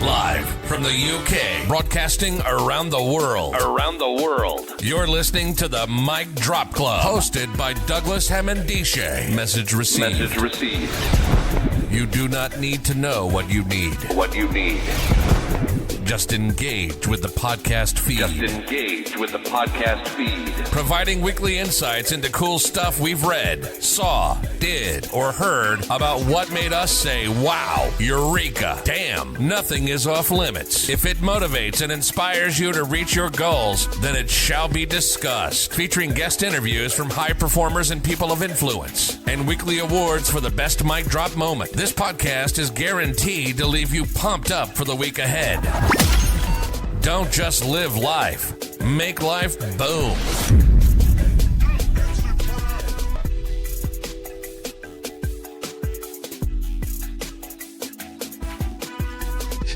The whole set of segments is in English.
Live from the UK, broadcasting around the world. You're listening to the Mic Drop Club, hosted by Douglas Hamandishe. Message received. You do not need to know what you need. Just engage with the podcast feed. Providing weekly insights into cool stuff we've read, saw, did, or heard about what made us say, wow, eureka, damn, nothing is off limits. If it motivates and inspires you to reach your goals, then it shall be discussed. Featuring guest interviews from high performers and people of influence, and weekly awards for the best mic drop moment. This podcast is guaranteed to leave you pumped up for the week ahead. Don't just live life. Make life boom.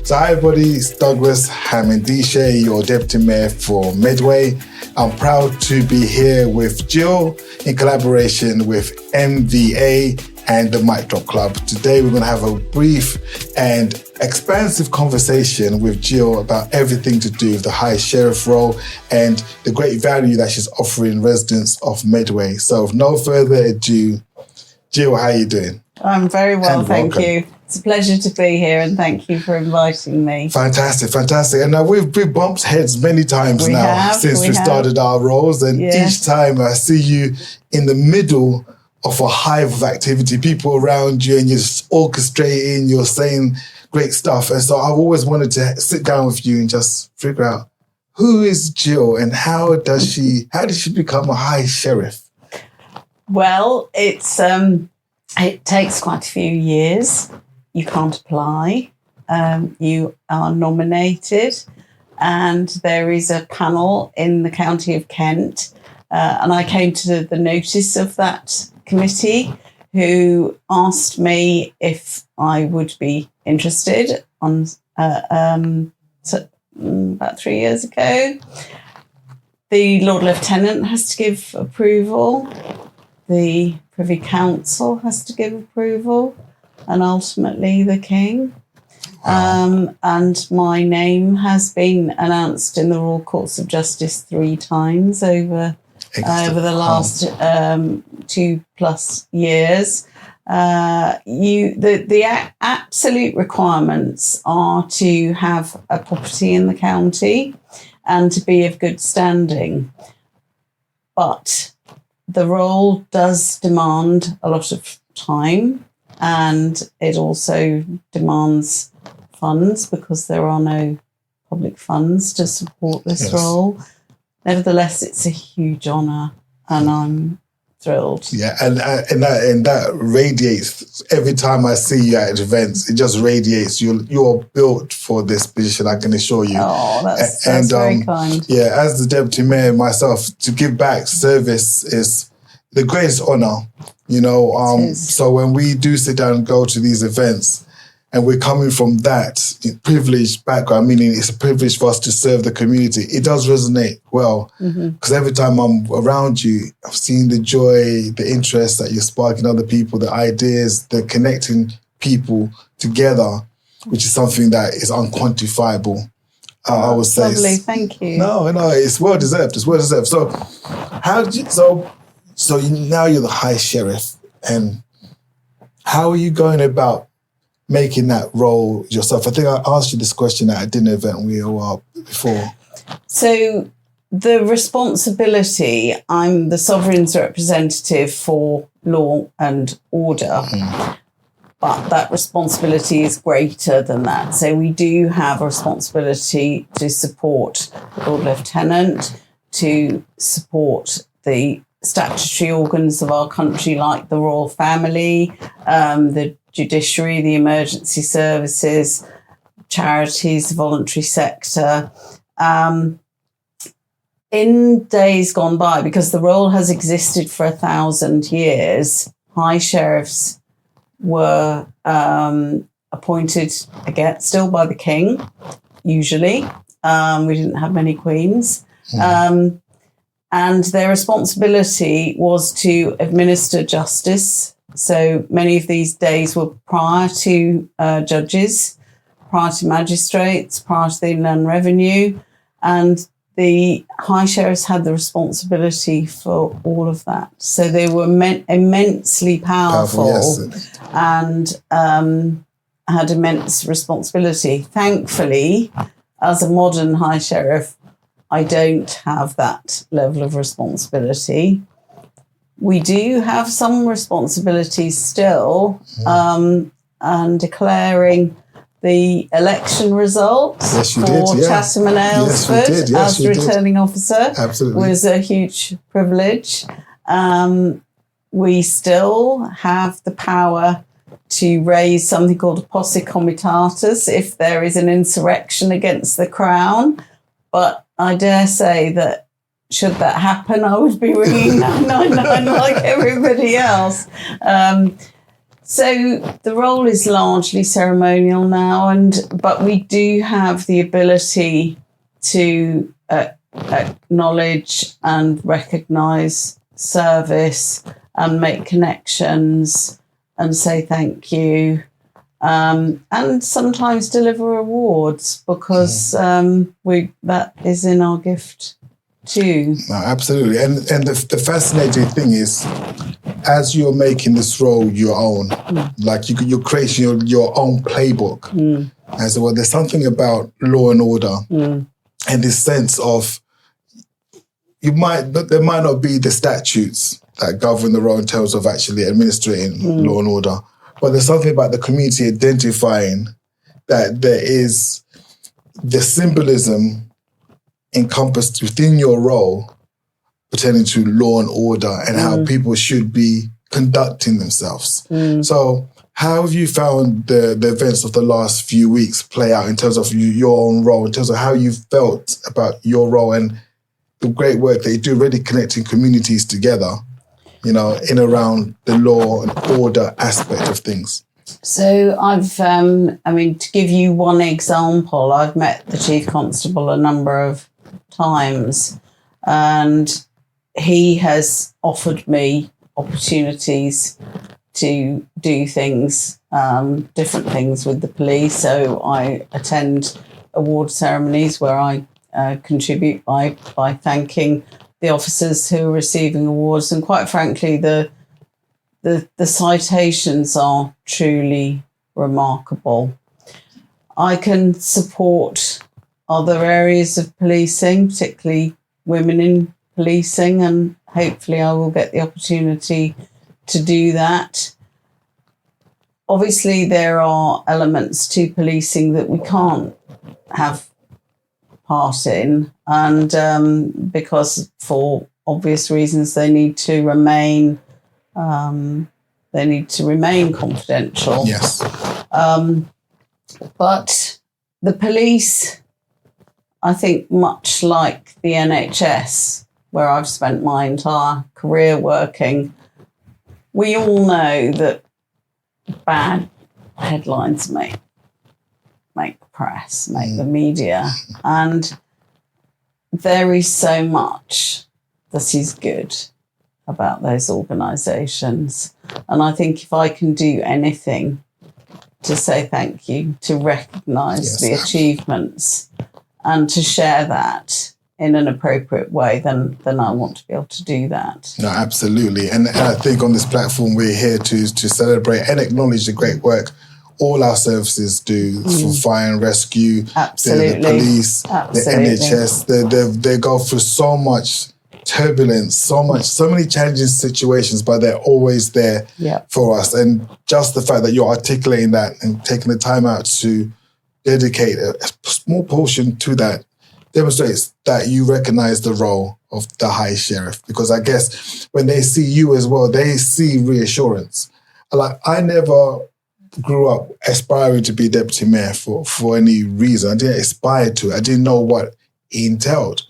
So hi everybody, it's Douglas Hamandishe, your Deputy Mayor for Medway. I'm proud to be here with Jill in collaboration with MVA and the Mic Drop Club. Today we're going to have a brief and expansive conversation with Jill about everything to do with the High Sheriff role and the great value that she's offering residents of Medway. So with no further ado, Jill, how are you doing? I'm very well, thank you. It's a pleasure to be here and thank you for inviting me. Fantastic. And we've bumped heads many times since we started our roles, and each time I see you in the middle of a hive of activity, people around you, and you're just orchestrating, you're saying great stuff. And so I've always wanted to sit down with you and just figure out who is Jill and how did she become a High Sheriff? Well, it takes quite a few years. You can't apply. You are nominated, and there is a panel in the county of Kent. And I came to the notice of that committee, who asked me if I would be interested on about 3 years ago. The Lord Lieutenant has to give approval. The Privy Council has to give approval, and ultimately the King. And my name has been announced in the Royal Courts of Justice 3 times over the last 2+ years. The absolute requirements are to have a property in the county and to be of good standing. But the role does demand a lot of time, and it also demands funds because there are no public funds to support this role. Nevertheless, it's a huge honour, and I'm thrilled. Yeah, and that radiates every time I see you at events. It just radiates. You're built for this position, I can assure you. Oh, that's very kind. Yeah, as the Deputy Mayor myself, to give back service is the greatest honour. So when we do sit down and go to these events, and we're coming from that privileged background, meaning it's a privilege for us to serve the community, it does resonate well. Because every time I'm around you, I've seen the joy, the interest that you're sparking other people, the ideas, the connecting people together, which is something that is unquantifiable, I would say. Lovely, thank you. No, it's well deserved. So how did you, so now you're the High Sheriff, and how are you going about making that role yourself? I think I asked you this question at a dinner event we were before. So the responsibility, I'm the Sovereign's representative for law and order, but that responsibility is greater than that. So we do have a responsibility to support the Lord Lieutenant, to support the statutory organs of our country like the royal family, the judiciary, the emergency services, charities, the voluntary sector. In days gone by, because the role has existed for 1,000 years, High Sheriffs were appointed again, still by the King, usually. We didn't have many queens. And their responsibility was to administer justice. So many of these days were prior to judges, priority magistrates, priority inland revenue, and the high sheriffs had the responsibility for all of that. So they were immensely powerful yes. and had immense responsibility. Thankfully, as a modern high sheriff, I don't have that level of responsibility. We do have some responsibilities still, and declaring the election results for Chatham and Aylesford as returning officer was a huge privilege. We still have the power to raise something called a posse comitatus if there is an insurrection against the Crown. But I dare say that should that happen, I would be ringing 999 like everybody else. So the role is largely ceremonial now, but we do have the ability to acknowledge and recognise service and make connections and say thank you, and sometimes deliver awards because that is in our gift too. No, absolutely. And the fascinating thing is, as you're making this role your own, like you're creating your own playbook. And so there's something about law and order and this sense of there might not be the statutes that govern the role in terms of actually administrating law and order, but there's something about the community identifying that there is the symbolism encompassed within your role pertaining to law and order and how people should be conducting themselves. So how have you found the events of the last few weeks play out in terms of your own role, in terms of how you felt about your role and the great work that you do really connecting communities together, in around the law and order aspect of things? So I've, to give you one example, I've met the Chief Constable a number of times, and he has offered me opportunities to do things, different things with the police. So I attend award ceremonies where I contribute by thanking the officers who are receiving awards. And quite frankly, the citations are truly remarkable. I can support other areas of policing, particularly women in policing, and hopefully I will get the opportunity to do that. Obviously, there are elements to policing that we can't have part in, and because for obvious reasons they need to remain confidential. Yes. But the police, I think, much like the NHS, where I've spent my entire career working, we all know that bad headlines make the press, make the media, and there is so much that is good about those organisations. And I think if I can do anything to say thank you, to recognise the achievements and to share that in an appropriate way, then I want to be able to do that. No, absolutely. And I think on this platform, we're here to celebrate and acknowledge the great work all our services do for fire and rescue, the police, the NHS. They go through so much turbulence, so many challenging situations, but they're always there for us. And just the fact that you're articulating that and taking the time out to dedicate a small portion to that demonstrates that you recognize the role of the High Sheriff. Because I guess when they see you as well, they see reassurance. Like, I never grew up aspiring to be deputy mayor for any reason. I didn't aspire to it. I didn't know what it entailed.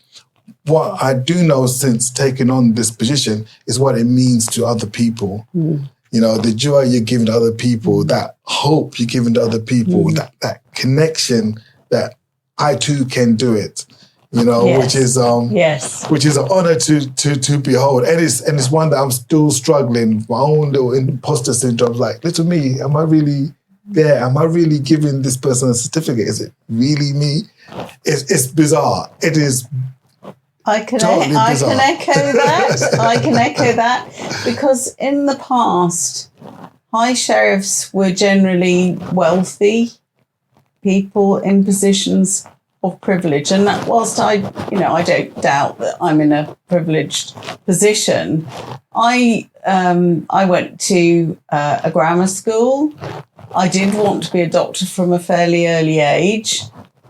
What I do know since taking on this position is what it means to other people. The joy you're giving to other people, that hope you're giving to other people, that connection that I too can do it. Which is an honor to behold, and it's one that I'm still struggling. My own little imposter syndrome, like, little me, am I really there? Am I really giving this person a certificate? Is it really me? It's bizarre. It is. I can totally bizarre. echo that. I can echo that because in the past, high sheriffs were generally wealthy people in positions of privilege, and that whilst I don't doubt that I'm in a privileged position, I went to a grammar school. I did want to be a doctor from a fairly early age,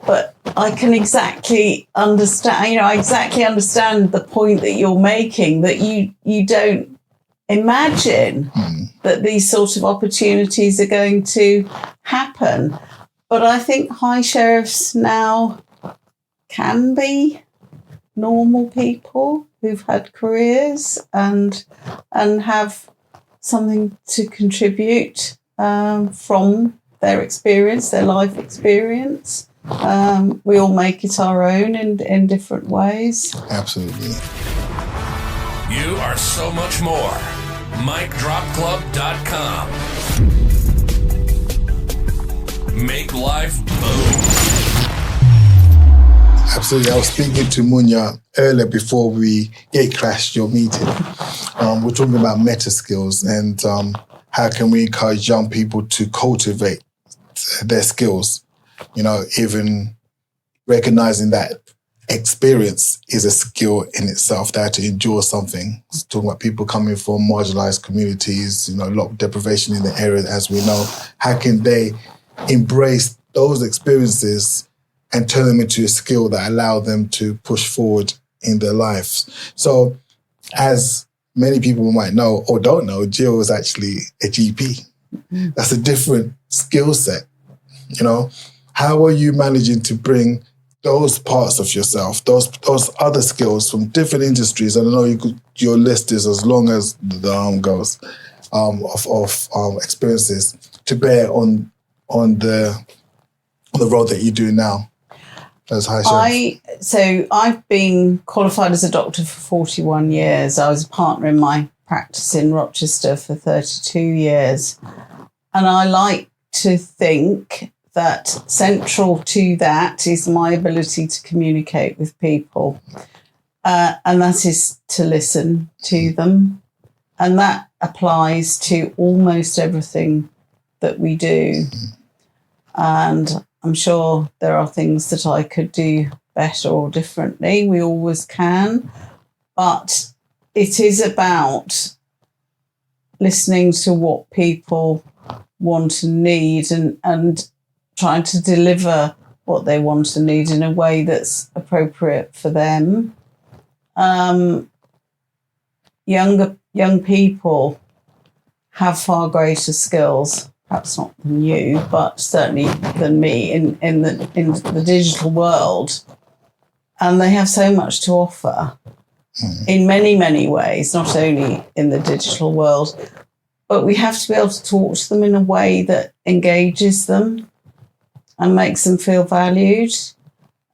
but I can exactly understand. I exactly understand the point that you're making. That you don't imagine that these sort of opportunities are going to happen. But I think high sheriffs now can be normal people who've had careers and have something to contribute from their experience, their life experience. We all make it our own in different ways. Absolutely. You are so much more. MicDropClub.com. Make life boom. Absolutely. I was speaking to Munya earlier before we gate crashed your meeting. We're talking about meta skills and how can we encourage young people to cultivate their skills, even recognizing that experience is a skill in itself, that to endure something. Talking about people coming from marginalized communities, a lot of deprivation in the area, as we know. How can they embrace those experiences and turn them into a skill that allow them to push forward in their lives? So, as many people might know or don't know, Jill is actually a GP. That's a different skill set. How are you managing to bring those parts of yourself, those other skills from different industries? I know your list is as long as the arm goes of experiences to bear on the role that you do now as high sheriff. So I've been qualified as a doctor for 41 years. I was a partner in my practice in Rochester for 32 years. And I like to think that central to that is my ability to communicate with people. And that is to listen to them. And that applies to almost everything that we do. And I'm sure there are things that I could do better or differently. We always can. But it is about listening to what people want and need and trying to deliver what they want and need in a way that's appropriate for them. Young people have far greater skills, perhaps not than you, but certainly than me in the digital world. And they have so much to offer in many, many ways, not only in the digital world, but we have to be able to talk to them in a way that engages them and makes them feel valued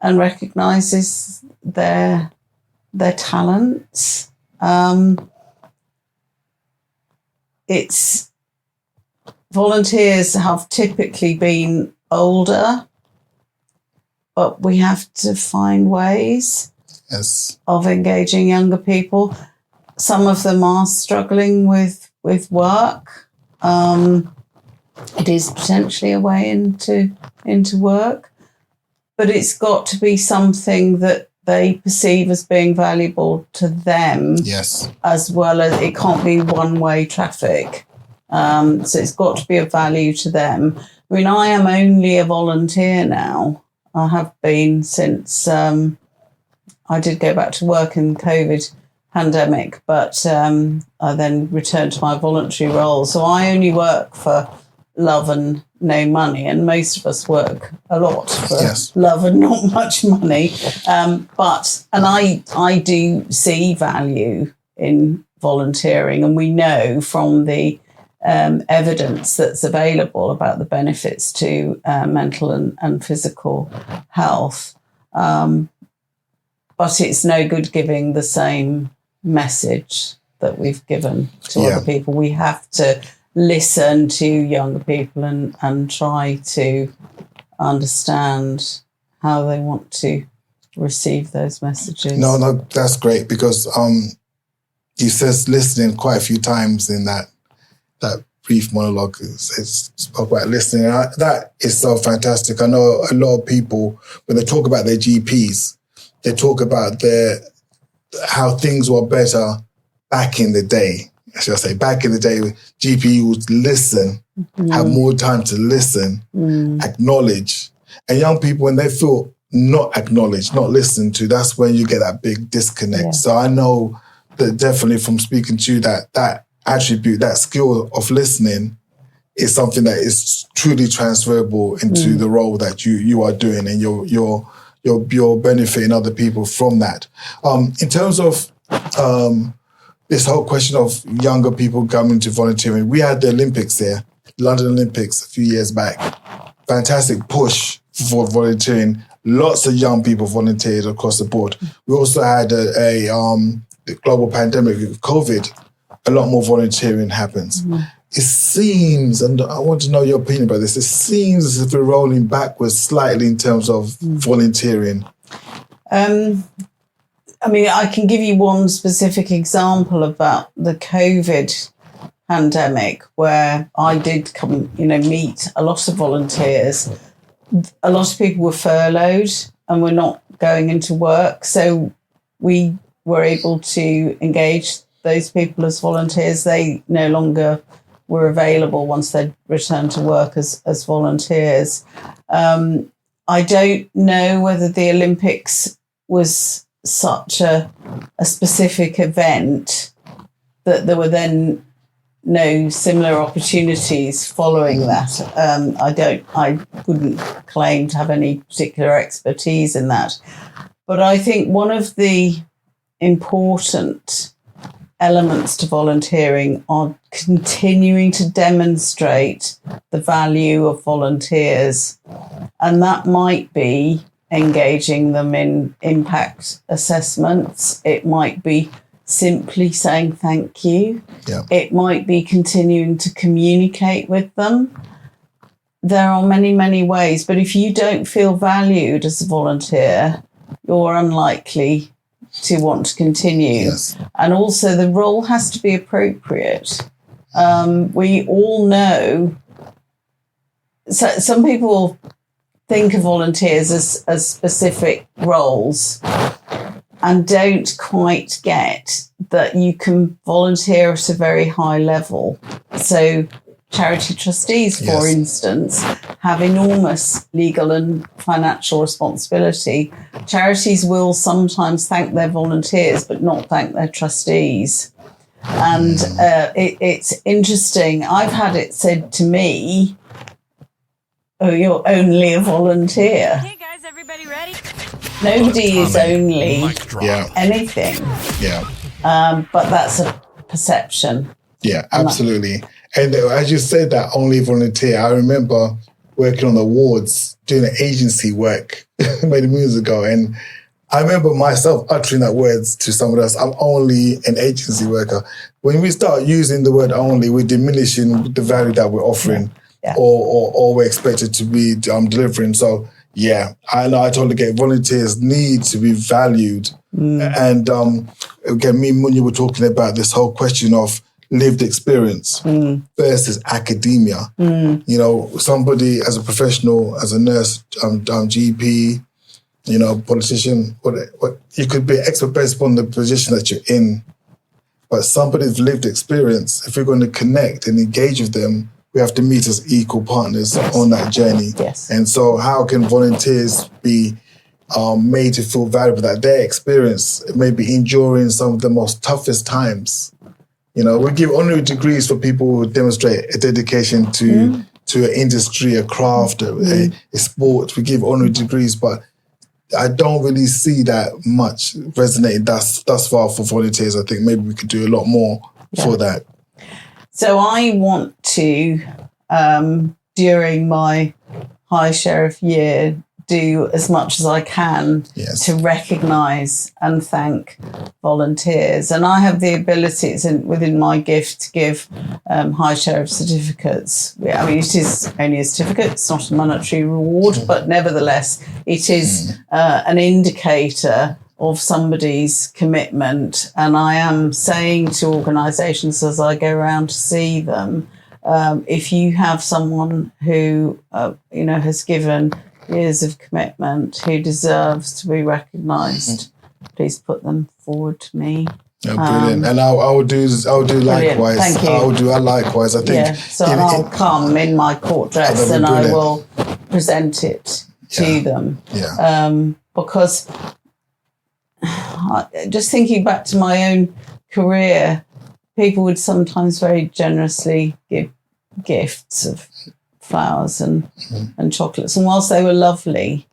and recognises their talents. Volunteers have typically been older, but we have to find ways of engaging younger people. Some of them are struggling with work. It is potentially a way into work, but it's got to be something that they perceive as being valuable to them. Yes. As well as it can't be one-way traffic. So it's got to be of value to them. I mean, I am only a volunteer now. I have been since I did go back to work in the COVID pandemic, but I then returned to my voluntary role. So I only work for love and no money, and most of us work a lot for love and not much money. But I do see value in volunteering, and we know from the evidence that's available about the benefits to mental and physical health. But it's no good giving the same message that we've given to other people. We have to listen to younger people and try to understand how they want to receive those messages. No, that's great, because you says listening quite a few times in that brief monologue. It's spoke about listening. That is so fantastic. I know a lot of people, when they talk about their GPs, they talk about how things were better back in the day. Should I say, back in the day, GP would listen, have more time to listen, acknowledge. And young people, when they feel not acknowledged, not listened to, that's when you get that big disconnect. Yeah. So I know that definitely from speaking to you, that attribute, that skill of listening is something that is truly transferable into the role that you are doing, and you're benefiting other people from that. In terms of this whole question of younger people coming to volunteering, we had the Olympics here, London Olympics a few years back. Fantastic push for volunteering. Lots of young people volunteered across the board. We also had the global pandemic with COVID. A lot more volunteering happens. It seems, and I want to know your opinion about this, it seems as if we're rolling backwards slightly in terms of volunteering. I mean, I can give you one specific example about the COVID pandemic where I did come, meet a lot of volunteers. A lot of people were furloughed and were not going into work. So we were able to engage those people as volunteers. They no longer were available once they'd returned to work as volunteers. I don't know whether the Olympics was such a specific event that there were then no similar opportunities following that. I wouldn't claim to have any particular expertise in that. But I think one of the important elements to volunteering are continuing to demonstrate the value of volunteers. And that might be engaging them in impact assessments. It might be simply saying thank you. Yeah. It might be continuing to communicate with them. There are many, many ways, but if you don't feel valued as a volunteer, you're unlikely to want to continue. Yes. And also the role has to be appropriate. We all know, so some people think of volunteers as specific roles and don't quite get that you can volunteer at a very high level. So charity trustees, for instance, have enormous legal and financial responsibility. Charities will sometimes thank their volunteers, but not thank their trustees. And it's interesting. I've had it said to me, "Oh, you're only a volunteer." Hey guys, everybody ready? Nobody is only anything. Yeah. But that's a perception. Yeah, absolutely. And as you said that, only volunteer, I remember working on the wards, doing an agency work many moons ago. And I remember myself uttering that words to someone else. I'm only an agency worker. When we start using the word only, we're diminishing the value that we're offering or we're expected to be delivering. So, yeah, I know, I totally get it. Volunteers need to be valued. And again, me and Munya were talking about this whole question of lived experience versus academia. You know, somebody as a professional, as a nurse, GP, politician, what you could be expert based upon the position that you're in. But somebody's lived experience, if we're going to connect and engage with them, we have to meet as equal partners on that journey. Yes. And so how can volunteers be made to feel valuable, that their experience may be enduring some of the most toughest times? We give honorary degrees for people who demonstrate a dedication to an industry, a craft, a sport. We give honorary degrees, but I don't really see that much resonating thus far for volunteers. I think maybe we could do a lot more for that. So I want to, during my High Sheriff year, do as much as I can to recognise and thank volunteers. And I have the ability, it's within my gift, to give high share of certificates. I mean, it is only a certificate, it's not a monetary reward, but nevertheless, it is an indicator of somebody's commitment. And I am saying to organisations as I go around to see them, if you have someone who, has given years of commitment, who deserves to be recognised, please put them forward to me. Brilliant. And I will do likewise. Thank you. I will do likewise. I think. So I'll come in my court dress and I will present it to them. Yeah. Because just thinking back to my own career, people would sometimes very generously give gifts of flowers and chocolates. And whilst they were lovely,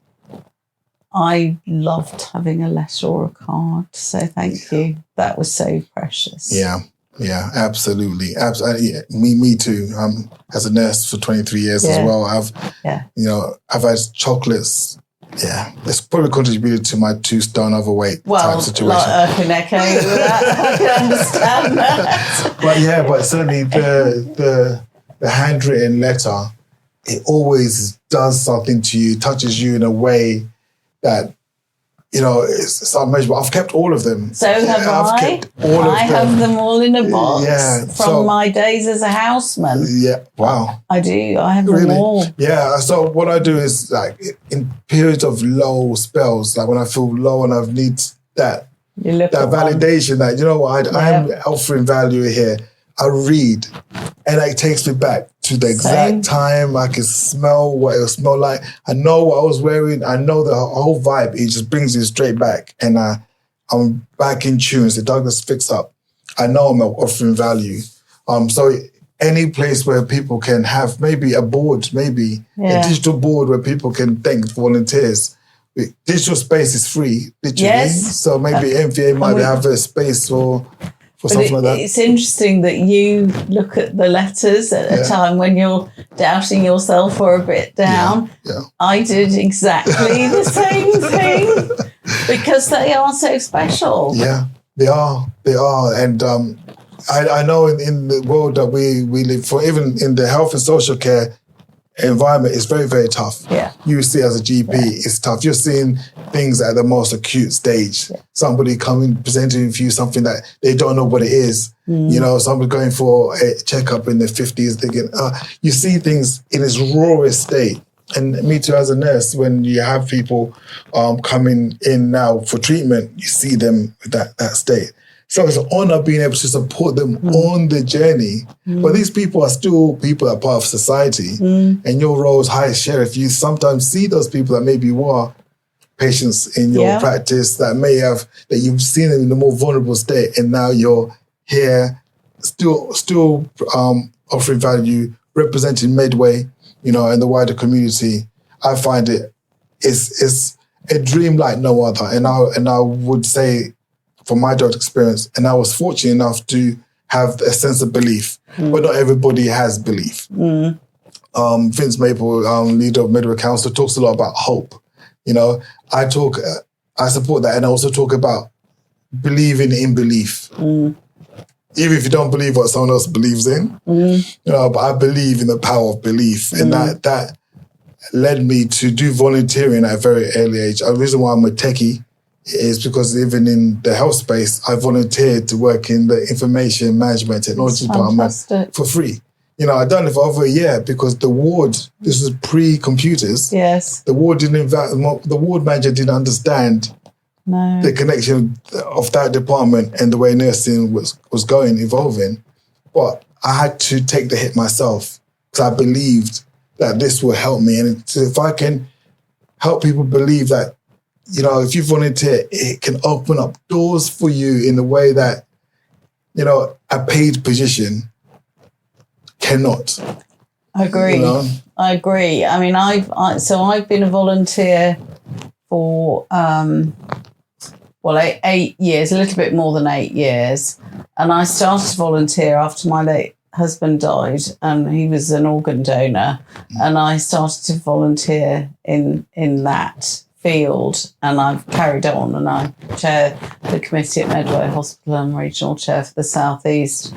I loved having a letter or a card to say thank you. That was so precious. Yeah, absolutely. Me too. As a nurse for 23 years as well, I've had chocolates. Yeah, it's probably contributed to my 2 stone overweight type situation. I can echo that. I can understand that. But certainly the handwritten letter, it always does something to you, touches you in a way that, it's unmeasurable. I've kept all of them. So have I. Kept all of them. I have them all in a box from my days as a houseman. Yeah, wow. I do. I have them all. Yeah, so what I do is, like, in periods of low spells, like when I feel low and I need that validation, that, I am offering value here. I read, and it takes me back to the exact time. I can smell what it will smell like. I know what I was wearing. I know the whole vibe. It just brings you straight back, and I'm back in tune. So Douglas, fix up. I know I'm offering value. So any place where people can have maybe a board, a digital board where people can thank volunteers. Digital space is free, literally. Yes. So maybe MVA might have a space for something like that. It's interesting that you look at the letters at a time when you're doubting yourself or a bit down. Yeah. I did exactly the same thing because they are so special. Yeah, they are. And I know in the world that we live for, even in the health and social care environment, is very, very tough. Yeah. You see as a GP, it's tough. You're seeing things at the most acute stage. Yeah. Somebody coming, presenting with you something that they don't know what it is. Somebody going for a checkup in their 50s, thinking, you see things in its rawest state. And me too, as a nurse, when you have people coming in now for treatment, you see them with that state. So it's an honor being able to support them on the journey. But these people are still people that are part of society. And your role as high sheriff, you sometimes see those people that maybe were patients in your practice that you've seen them in a more vulnerable state, and now you're here still offering value, representing Medway, and the wider community. I find it's a dream like no other. And I would say, from my direct experience, and I was fortunate enough to have a sense of belief, but not everybody has belief. Vince Maple, leader of Medway Council, talks a lot about hope. I support that, and I also talk about believing in belief. Even if you don't believe what someone else believes in, but I believe in the power of belief, and that led me to do volunteering at a very early age. The reason why I'm a techie is because even in the health space, I volunteered to work in the information management technology department for free. I'd done it for over a year because the ward, this was pre-computers. Yes. The ward manager didn't understand the connection of that department and the way nursing was evolving. But I had to take the hit myself because I believed that this will help me. And if I can help people believe that, if you volunteer, it can open up doors for you in a way that, a paid position cannot. I agree. I agree. I mean, I've been a volunteer for 8 years, a little bit more than 8 years, and I started to volunteer after my late husband died, and he was an organ donor, and I started to volunteer in that field, and I've carried on, and I chair the committee at Medway Hospital and regional chair for the South East.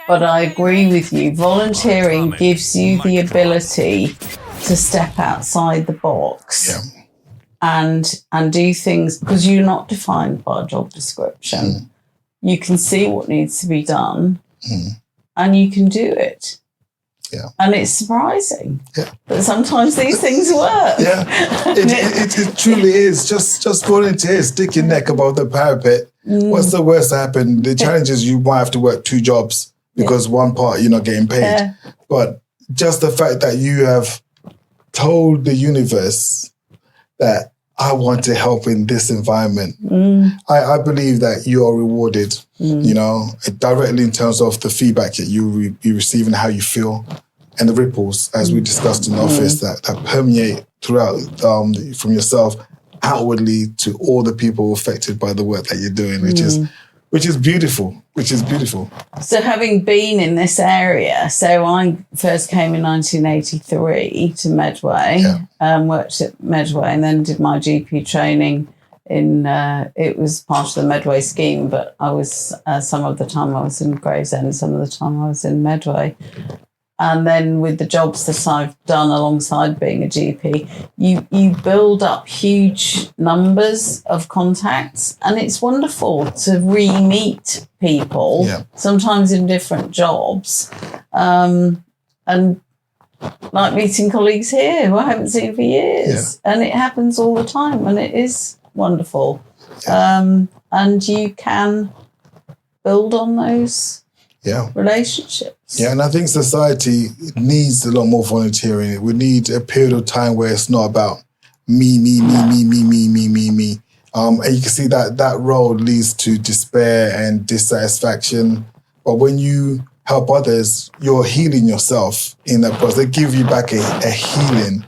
But I agree with you, volunteering gives you the ability to step outside the box and do things, because you're not defined by a job description. You can see what needs to be done and you can do it. Yeah. And it's surprising that sometimes these things work. Yeah, it truly is. Just volunteer, stick your neck above the parapet. What's the worst that happen? The challenge is you might have to work 2 jobs because one part you're not getting paid. Yeah. But just the fact that you have told the universe that I want to help in this environment, I believe that you are rewarded, you know, directly in terms of the feedback that you receive and how you feel, and the ripples, as we discussed in the office, that permeate throughout from yourself outwardly to all the people affected by the work that you're doing, which is beautiful. So having been in this area, so I first came in 1983 to Medway, worked at Medway, and then did my GP training in, it was part of the Medway scheme, but I was, some of the time I was in Gravesend, some of the time I was in Medway. And then with the jobs that I've done alongside being a GP, you build up huge numbers of contacts, and it's wonderful to re-meet people, sometimes in different jobs, and like meeting colleagues here who I haven't seen for years. And it happens all the time, and it is wonderful. And you can build on those relationships. Yeah, and I think society needs a lot more volunteering. We need a period of time where it's not about me. And you can see that road leads to despair and dissatisfaction. But when you help others, you're healing yourself in that process. They give you back a healing,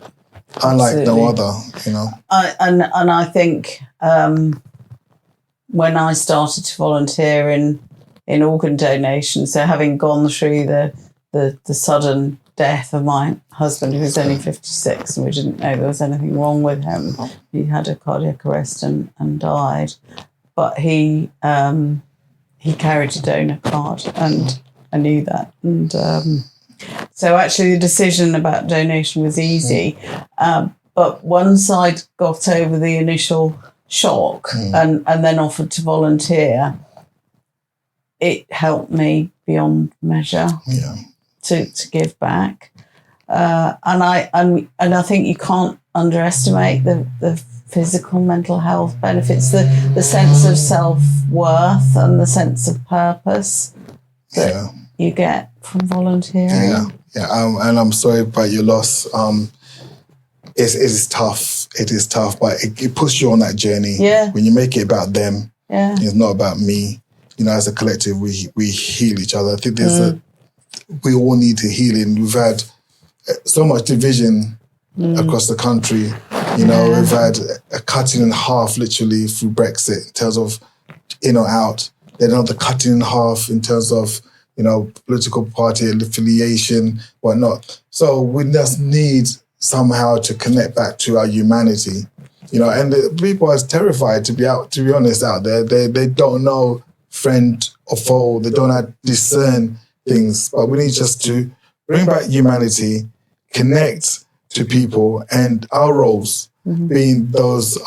unlike no other, you know. And I think when I started to volunteer in organ donation, so having gone through the sudden death of my husband, who was only 56, and we didn't know there was anything wrong with him. He had a cardiac arrest and died, but he carried a donor card, and I knew that. And so actually the decision about donation was easy, but once I'd got over the initial shock and then offered to volunteer, it helped me beyond measure to give back, and I think you can't underestimate the physical, mental health benefits, the sense of self-worth and the sense of purpose that you get from volunteering. And I'm sorry about your loss. It is tough. It is tough, but it puts you on that journey. When you make it about them, it's not about me. You know, as a collective, we heal each other. I think we all need to healing. We've had so much division across the country. You know, we've had a cutting in half, literally, through Brexit in terms of in or out. Then another cutting in half in terms of, you know, political party affiliation, whatnot. So we just need somehow to connect back to our humanity. You know, and the people are terrified to be honest, out there. They don't know friend or foe. They don't discern things. But we need just to bring back humanity, connect to people, and our roles being those,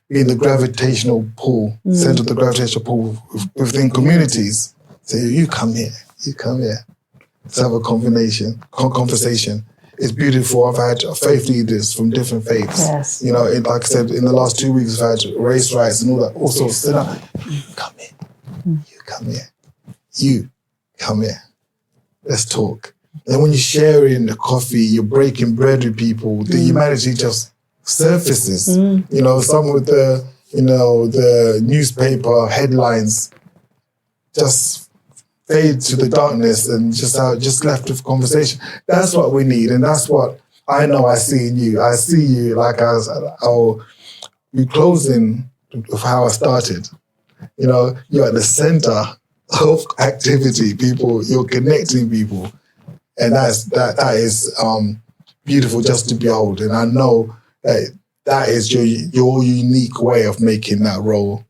being the gravitational pull, center of the gravitational pull within communities. Say, you come here. Let's have a conversation. It's beautiful. I've had faith leaders from different faiths. Yes. You know, like I said, in the last 2 weeks, I've had race riots and all that. Also, sit down. Come here. You come here. You come here. Let's talk. And when you're sharing the coffee, you're breaking bread with people, the humanity just surfaces. You know, some of the newspaper headlines just fade to the darkness and just left with conversation. That's what we need, and that's what I know I see in you. I see you like I'll be closing with how I started. You know, you're at the center of activity. People, you're connecting people, and that is beautiful just to behold. And I know that is your unique way of making that role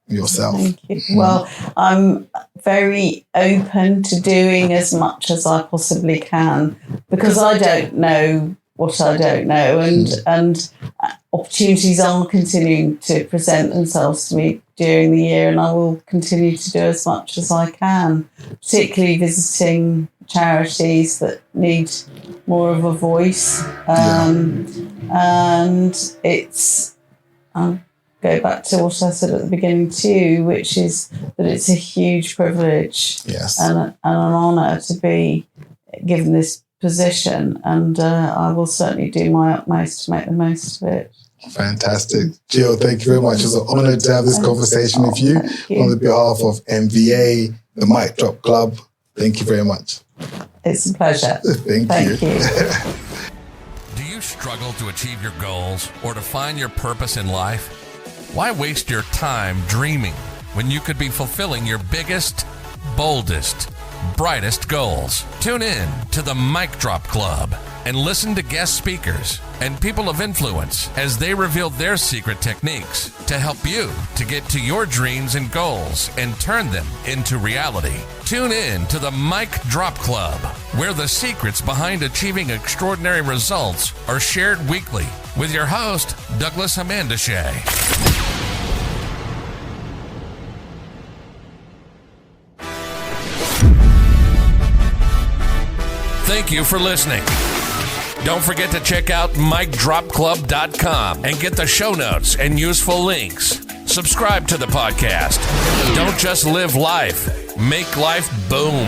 yourself. Thank you. Well, I'm very open to doing as much as I possibly can, because I don't know what I don't know, and opportunities are continuing to present themselves to me during the year, and I will continue to do as much as I can, particularly visiting charities that need more of a voice. And it's go back to what I said at the beginning too, which is that it's a huge privilege, and an honour to be given this position, and I will certainly do my utmost to make the most of it. Fantastic. Jill, thank you very much. It's an honour to have this conversation with you on the behalf of MVA, the Mic Drop Club. Thank you very much. It's a pleasure. Thank you. Do you struggle to achieve your goals or to find your purpose in life? Why waste your time dreaming when you could be fulfilling your biggest, boldest, brightest goals? Tune in to the Mic Drop Club and listen to guest speakers and people of influence as they reveal their secret techniques to help you to get to your dreams and goals and turn them into reality. Tune in to the Mic Drop Club, where the secrets behind achieving extraordinary results are shared weekly with your host, Douglas Hamandishe. Thank you for listening. Don't forget to check out micdropclub.com and get the show notes and useful links. Subscribe to the podcast. Don't just live life, make life boom.